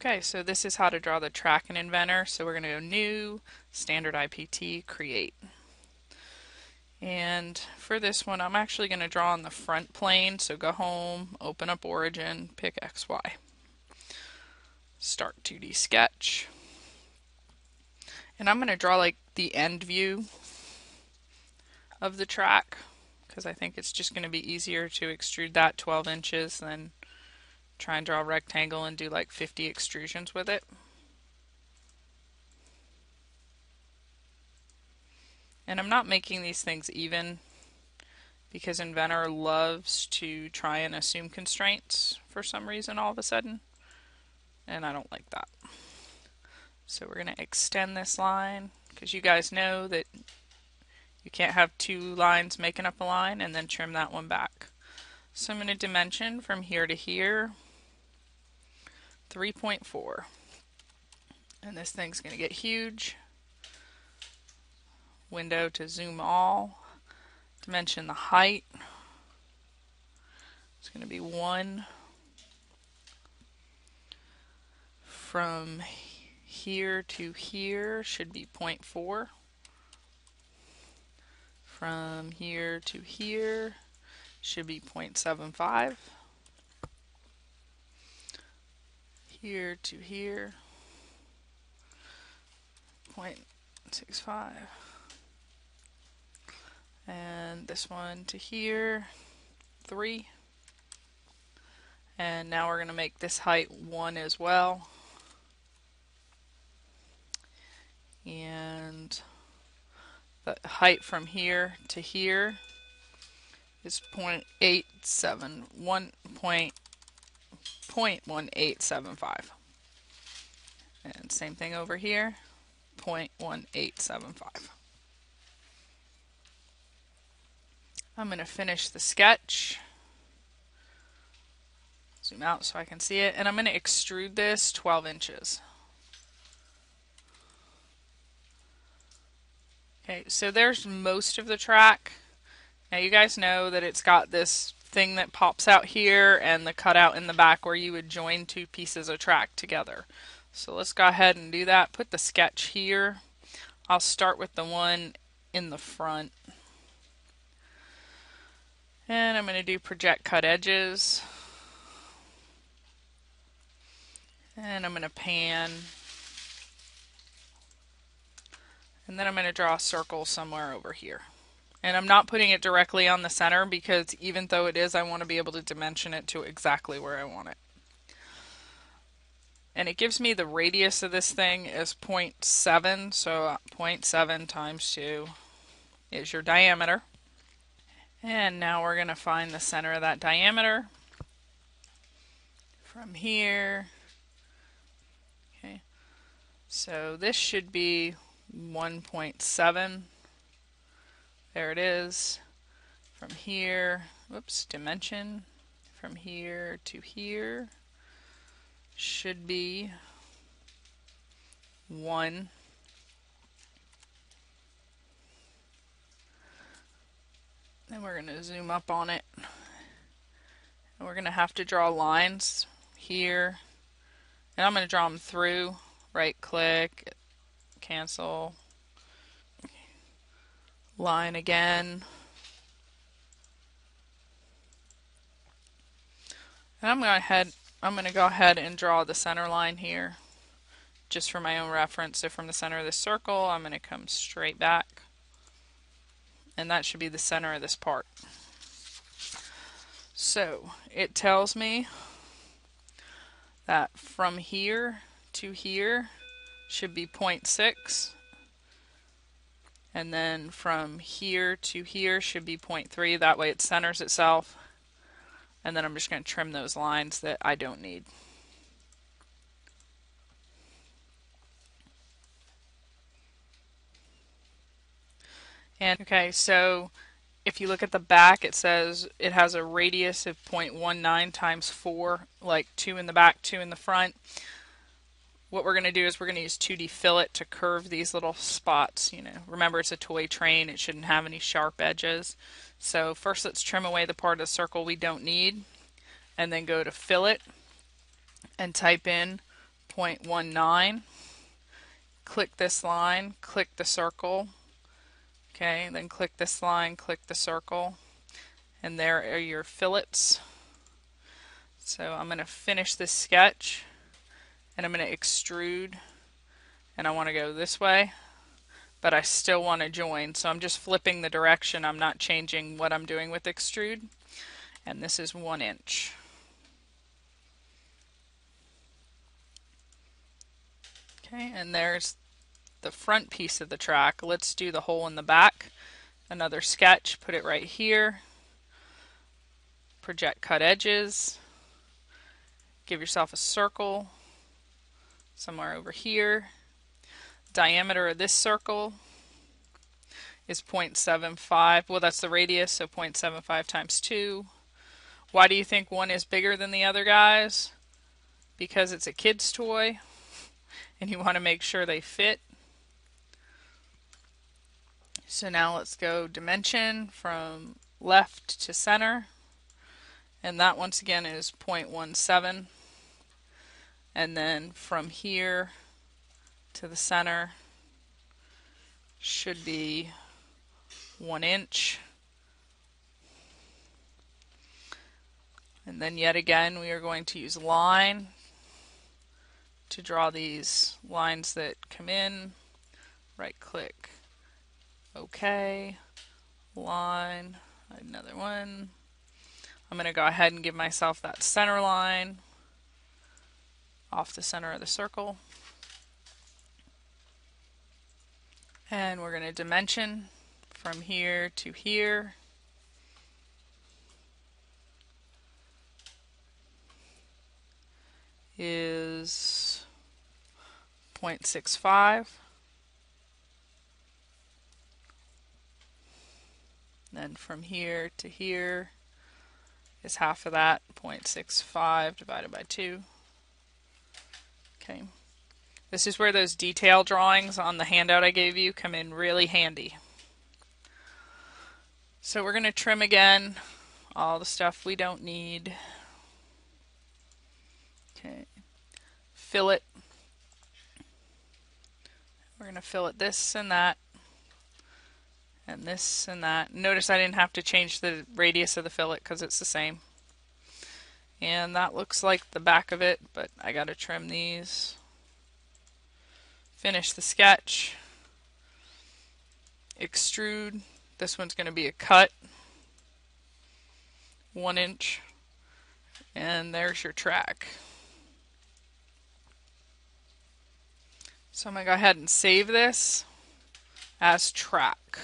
Okay, so this is how to draw the track in Inventor. So we're going to go New, Standard IPT, Create. And for this one, I'm actually going to draw on the front plane. So go home, open up Origin, pick XY. Start 2D sketch. And I'm going to draw like the end view of the track because I think it's just going to be easier to extrude that 12 inches than try and draw a rectangle and do like 50 extrusions with it. And I'm not making these things even because Inventor loves to try and assume constraints for some reason all of a sudden, and I don't like that. So we're going to extend this line because you guys know that you can't have two lines making up a line, and then trim that one back. So I'm going to dimension from here to here 3.4, and this thing's going to get huge. Window to zoom all. Dimension the height. It's going to be 1. From here to here should be 0.4. From here to here should be 0.75. Here to here 0.65. And this one to here 3. And now we're going to make this height 1 as well. And the height from here to here is 0.1875. And same thing over here, 0.1875. I'm going to finish the sketch. Zoom out so I can see it. And I'm going to extrude this 12 inches. Okay, so there's most of the track. Now you guys know that it's got this thing that pops out here and the cutout in the back where you would join two pieces of track together. So let's go ahead and do that. Put the sketch here. I'll start with the one in the front. And I'm going to do project cut edges. And I'm going to pan. And then I'm going to draw a circle somewhere over here. And I'm not putting it directly on the center because even though it is, I want to be able to dimension it to exactly where I want it. And it gives me the radius of this thing is 0.7, so 0.7 times 2 is your diameter. And now we're going to find the center of that diameter from here. Okay, so this should be 1.7. There it is. From here, whoops, dimension. From here to here should be 1. Then we're going to zoom up on it. And we're going to have to draw lines here. And I'm going to draw them through. Right click, cancel, line again. And I'm going to go ahead and draw the center line here just for my own reference. So from the center of this circle, I'm going to come straight back. And that should be the center of this part. So it tells me that from here to here should be 0.6. And then from here to here should be 0.3. That way it centers itself. And then I'm just going to trim those lines that I don't need. And okay, so if you look at the back, it says it has a radius of 0.19 times 4, like 2 in the back, 2 in the front. What we're going to do is we're going to use 2D fillet to curve these little spots. You know, remember it's a toy train, it shouldn't have any sharp edges. So first let's trim away the part of the circle we don't need, and then go to fillet and type in 0.19. Click this line, click the circle. Okay, then click this line, click the circle, and there are your fillets. So I'm going to finish this sketch, and I'm going to extrude, and I want to go this way, but I still want to join, so I'm just flipping the direction. I'm not changing what I'm doing with extrude, and this is 1 inch. Okay, and there's the front piece of the track. Let's do the hole in the back. Another sketch, put it right here. Project cut edges. Give yourself a circle somewhere over here. Diameter of this circle is 0.75. Well, that's the radius, so 0.75 times 2. Why do you think one is bigger than the other, guys? Because it's a kid's toy, and you want to make sure they fit. So now let's go dimension from left to center, and that once again is 0.17, and then from here to the center should be 1 inch. And then yet again we are going to use line to draw these lines that come in. Right click, OK, line, another one. I'm going to go ahead and give myself that center line off the center of the circle. And we're going to dimension from here to here. Is 0.65. Then from here to here is half of that, 0.65 divided by 2. Okay. This is where those detail drawings on the handout I gave you come in really handy. So we're going to trim again all the stuff we don't need. Okay. Fillet. We're going to fillet this and that, and this and that. Notice I didn't have to change the radius of the fillet because it's the same. And that looks like the back of it, but I got to trim these. Finish the sketch. Extrude. This one's going to be a cut. 1 inch. And there's your track. So I'm going to go ahead and save this as track.